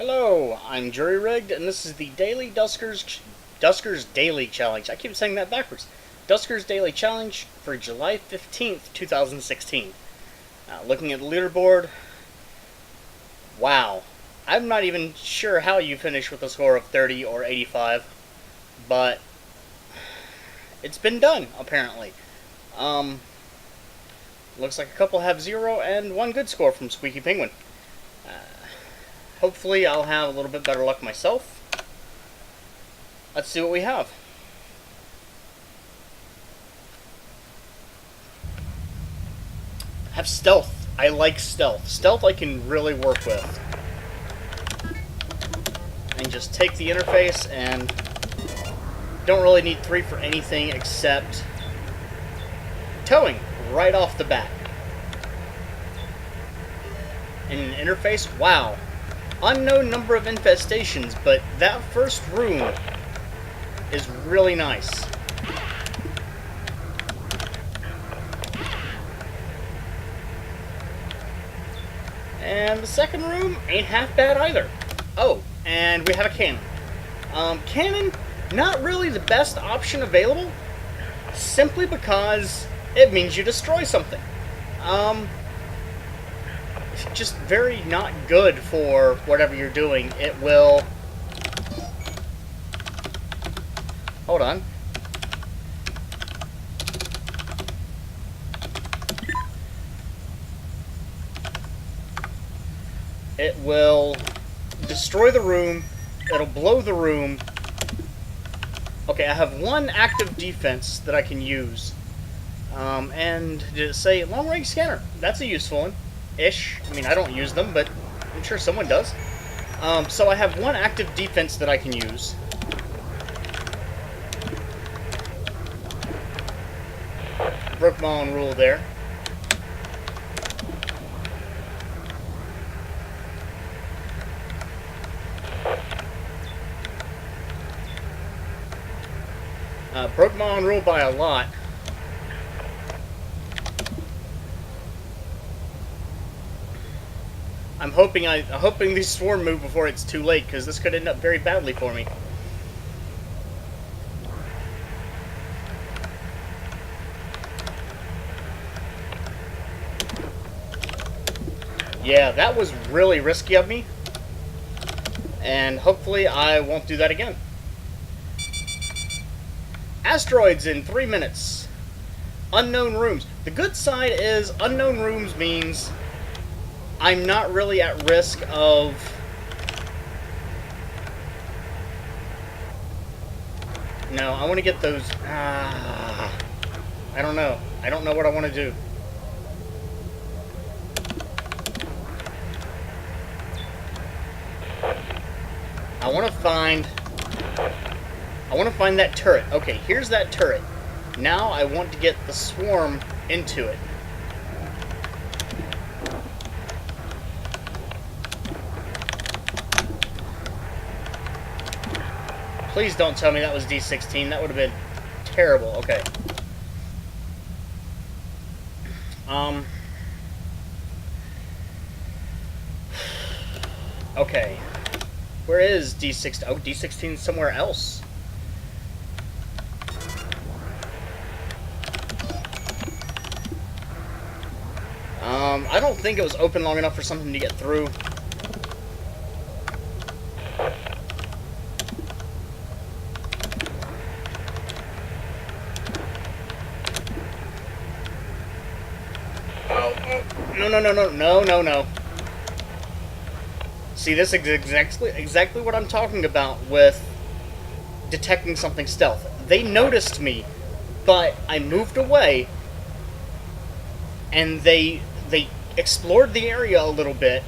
Hello, I'm Jury Rigged, and this is the Daily Duskers Daily Challenge. I keep saying that backwards. Duskers Daily Challenge for July 15th, 2016. Looking at the leaderboard, wow. I'm not even sure how you finish with a score of 30 or 85, but it's been done, apparently. Looks like a couple have 0 and 1 good score from Squeaky Penguin. Hopefully I'll have a little bit better luck myself. Let's see what we have. I have stealth. I like stealth. Stealth I can really work with. And just take the interface and don't really need 3 for anything except towing right off the bat. In an interface, wow. Unknown number of infestations, but that first room is really nice. And the second room ain't half bad either. Oh, and we have a cannon. Cannon, not really the best option available, simply because it means you destroy something. Just very not good for whatever you're doing. It will... Hold on. It will destroy the room. It'll blow the room. Okay, I have 1 active defense that I can use. And did it say long-range scanner? That's a useful one. Ish. I mean, I don't use them, but I'm sure someone does. So I have 1 active defense that I can use. Broke my own rule there. Broke my own rule by a lot. I'm hoping these swarm move before it's too late, because this could end up very badly for me. Yeah, that was really risky of me, and hopefully I won't do that again. Asteroids in 3 minutes. Unknown rooms. The good side is unknown rooms means I'm not really at risk of... No, I want to get those... I don't know. I don't know what I want to do. I want to find that turret. Okay, here's that turret. Now I want to get the swarm into it. Please don't tell me that was D16. That would have been terrible. Okay. Okay. Where is D16? Oh, D16 is somewhere else. I don't think it was open long enough for something to get through. No. See, this is exactly what I'm talking about with detecting something stealth. They noticed me, but I moved away, and they explored the area a little bit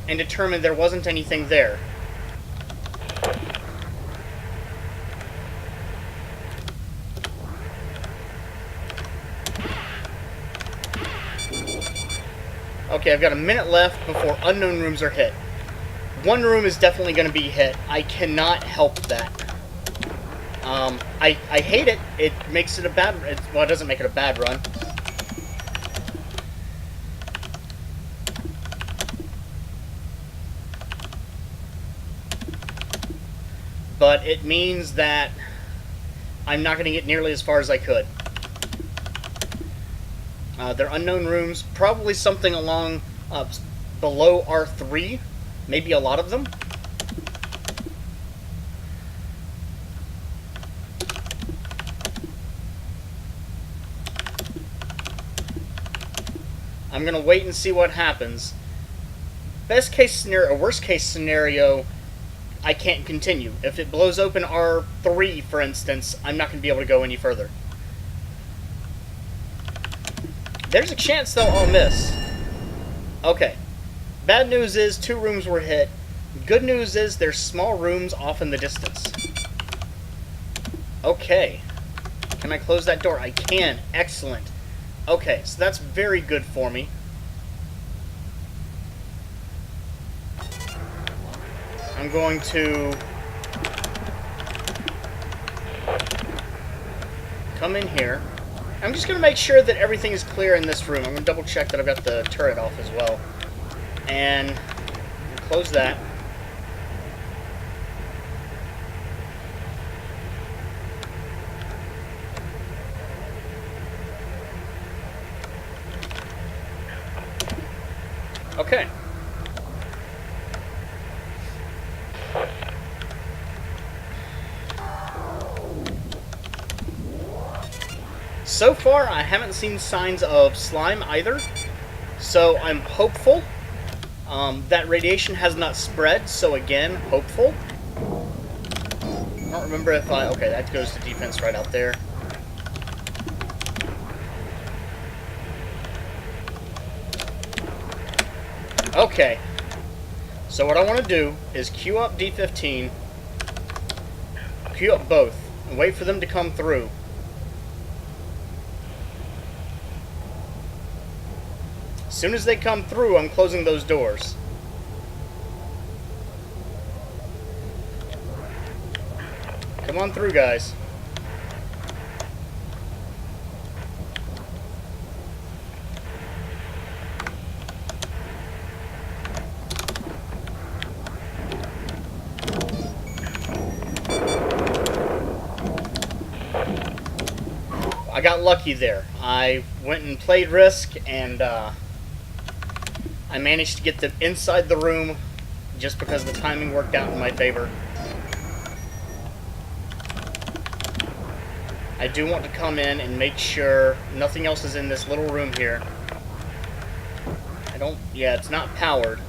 and determined there wasn't anything there. Okay, I've got a minute left before unknown rooms are hit. 1 room is definitely going to be hit. I cannot help that. I hate it. It makes it a bad... Well, it doesn't make it a bad run. but it means that I'm not going to get nearly as far as I could. They're unknown rooms, probably something along below R3, maybe a lot of them. I'm going to wait and see what happens. Best case scenario, or worst case scenario, I can't continue. If it blows open R3, for instance, I'm not going to be able to go any further. There's a chance, though, I'll miss. Okay. Bad news is 2 rooms were hit. Good news is there's small rooms off in the distance. Okay. Can I close that door? I can. Excellent. Okay, so that's very good for me. I'm going to come in here. I'm just going to make sure that everything is clear in this room. I'm going to double check that I've got the turret off as well. And close that. Okay. So far, I haven't seen signs of slime either, so I'm hopeful. That radiation has not spread, so again, hopeful. I don't remember if I... Okay, that goes to defense right out there. Okay. So what I want to do is queue up D15, queue up both, and wait for them to come through. As soon as they come through, I'm closing those doors. Come on through, guys. I got lucky there. I went and played Risk, and I managed to get them inside the room just because the timing worked out in my favor. I do want to come in and make sure nothing else is in this little room here. Yeah, it's not powered.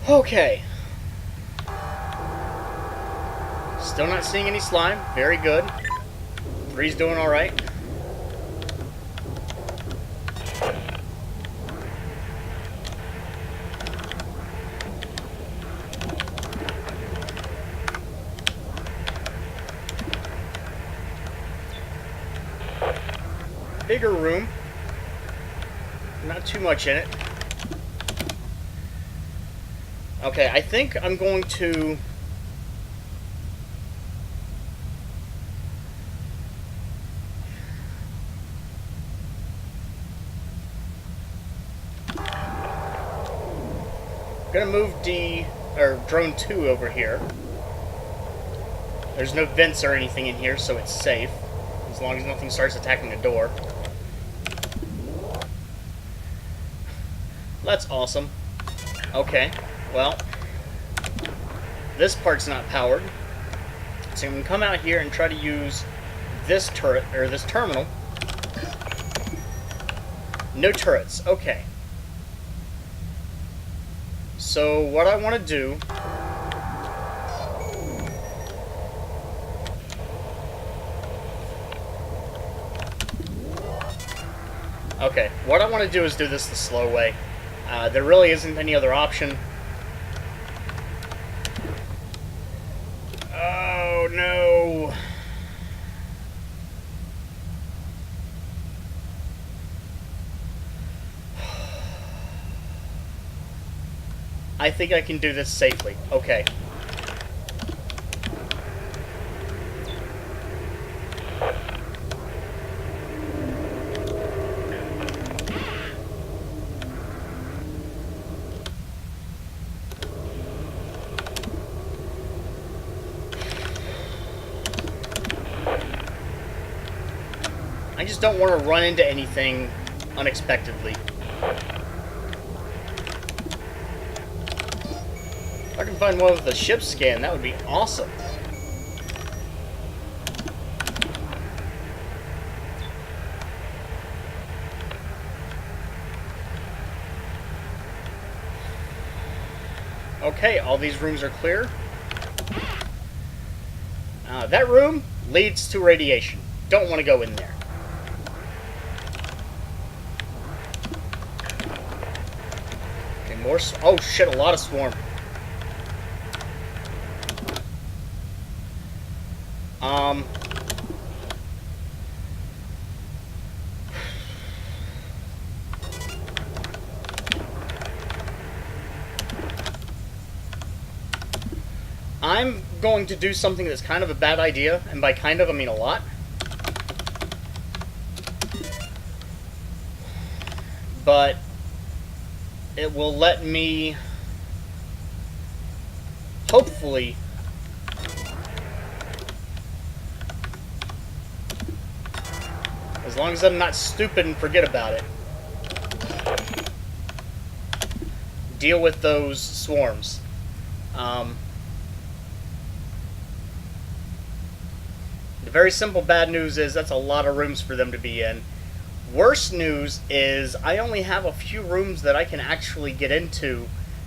Okay. Still not seeing any slime. Very good. 3's doing alright. Bigger room. Not too much in it. Okay, I think I'm going to... I'm gonna move drone 2 over here. There's no vents or anything in here, so it's safe. As long as nothing starts attacking the door. That's awesome. Okay, well, this part's not powered. So I'm gonna come out here and try to use this turret, or this terminal. No turrets, okay. So what I want to do... Okay, what I want to do is do this the slow way. There really isn't any other option. Oh, no. I think I can do this safely. Okay. I just don't want to run into anything unexpectedly. If I can find one with a ship scan, that would be awesome. Okay, all these rooms are clear. That room leads to radiation. Don't want to go in there. Okay, more. Oh shit, a lot of swarm. I'm going to do something that's kind of a bad idea, and by kind of, I mean a lot. But it will let me, hopefully, as long as I'm not stupid and forget about it, deal with those swarms. The very simple bad news is that's a lot of rooms for them to be in. Worst news is I only have a few rooms that I can actually get into.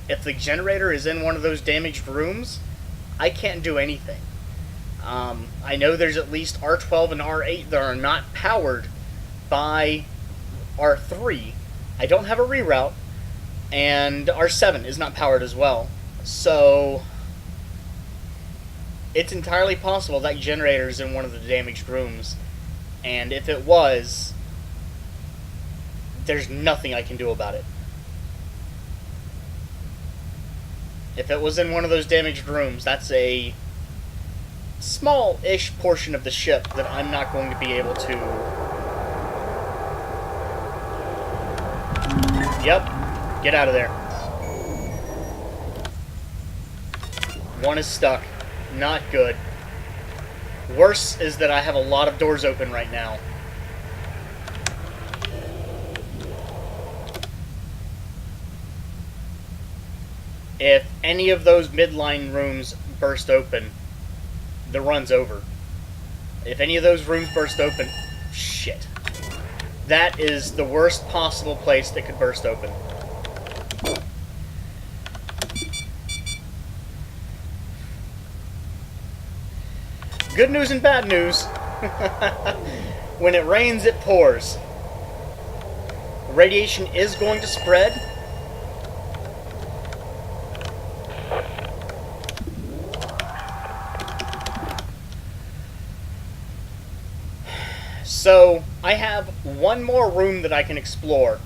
If the generator is in one of those damaged rooms, I can't do anything. I know there's at least R12 and R8 that are not powered by R3. I don't have a reroute, and R7 is not powered as well. So it's entirely possible that generator is in one of the damaged rooms, and if it was, there's nothing I can do about it. If it was in one of those damaged rooms, that's a small-ish portion of the ship that I'm not going to be able to... Yep, get out of there. One is stuck. Not good. Worse is that I have a lot of doors open right now. If any of those midline rooms burst open, the run's over. If any of those rooms burst open, shit. That is the worst possible place that could burst open. Good news and bad news. When it rains, it pours. Radiation is going to spread. So, I have one more room that I can explore.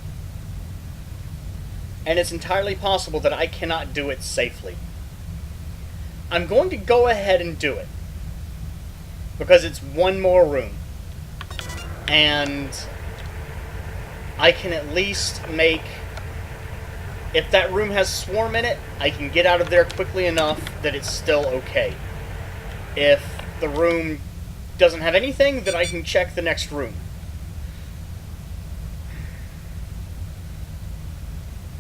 And it's entirely possible that I cannot do it safely. I'm going to go ahead and do it. Because it's one more room. And I can at least make... If that room has swarm in it, I can get out of there quickly enough that it's still okay. If the room doesn't have anything, then I can check the next room.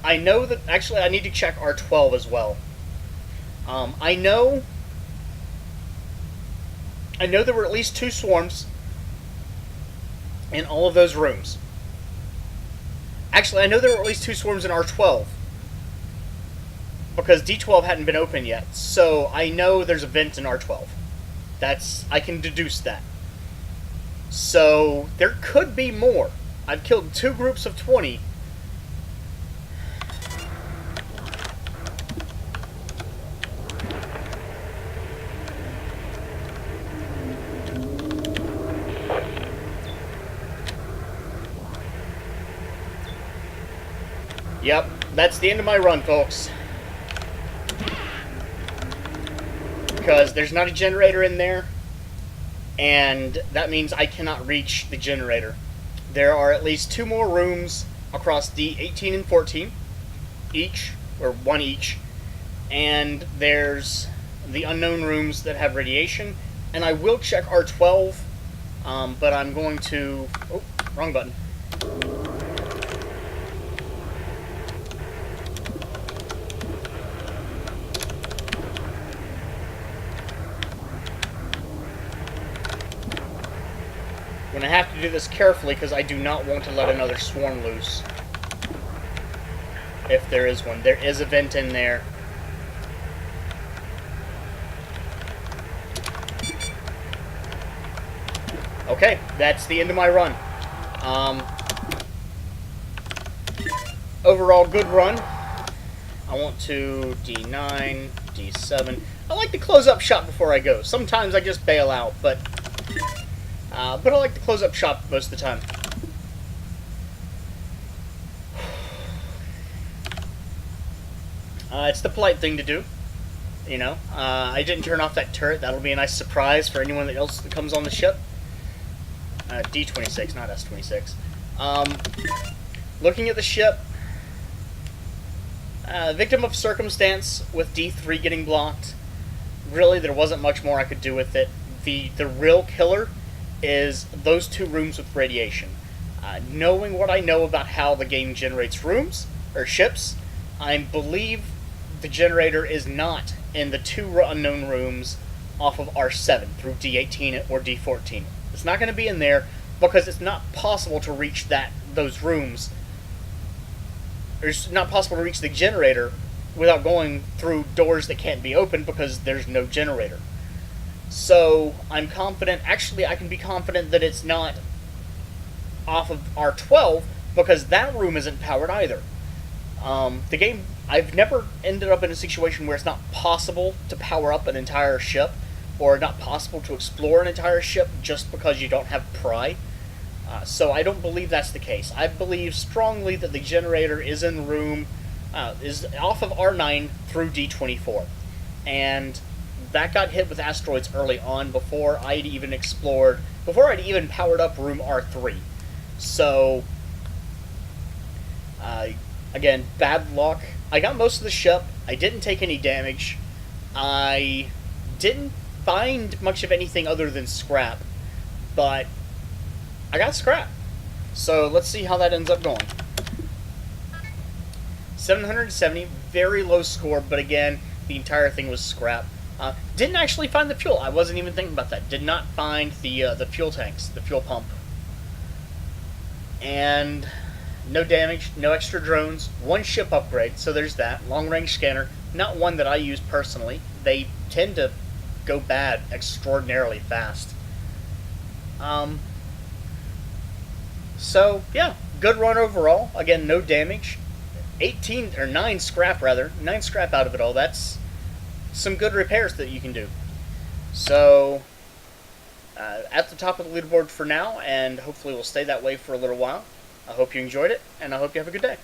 I know that... Actually, I need to check R12 as well. I know there were at least 2 swarms in all of those rooms. Actually, I know there were at least 2 swarms in R12. Because D12 hadn't been open yet. So, I know there's a vent in R12. I can deduce that. So, there could be more. I've killed 2 groups of 20. Yep, that's the end of my run, folks. Because there's not a generator in there, and that means I cannot reach the generator. There are at least 2 more rooms across D18 and 14, each, or 1 each, and there's the unknown rooms that have radiation, and I will check R12 But I'm going to... Oh, wrong button. I'm going to have to do this carefully because I do not want to let another swarm loose. If there is one. There is a vent in there. Okay, that's the end of my run. Overall, good run. I want to D9, D7. I like to close up shop before I go. Sometimes I just bail out, but I like to close up shop most of the time. It's the polite thing to do, you know. I didn't turn off that turret. That'll be a nice surprise for anyone else that comes on the ship. D26, not S26. Looking at the ship, victim of circumstance with D3 getting blocked. Really, there wasn't much more I could do with it. The real killer is those two rooms with radiation. Knowing what I know about how the game generates rooms, or ships, I believe the generator is not in the two unknown rooms off of R7 through D18 or D14. It's not going to be in there because it's not possible to reach those rooms. It's not possible to reach the generator without going through doors that can't be opened because there's no generator. So I'm confident, actually I can be confident that it's not off of R12 because that room isn't powered either. The game, I've never ended up in a situation where it's not possible to power up an entire ship or not possible to explore an entire ship just because you don't have pry. So I don't believe that's the case. I believe strongly that the generator is in room, is off of R9 through D24. And that got hit with asteroids early on before I'd even powered up room R3. So, again, bad luck. I got most of the ship. I didn't take any damage. I didn't find much of anything other than scrap. But I got scrap. So let's see how that ends up going. 770, very low score, but again, the entire thing was scrap. Didn't actually find the fuel. I wasn't even thinking about that. Did not find the fuel tanks, the fuel pump. And no damage, no extra drones, one ship upgrade, so there's that. Long-range scanner, not one that I use personally. They tend to go bad extraordinarily fast. So, yeah, good run overall. Again, no damage. 9 scrap rather. 9 scrap out of it all. That's some good repairs that you can do. So, at the top of the leaderboard for now, and hopefully will stay that way for a little while. I hope you enjoyed it, and I hope you have a good day.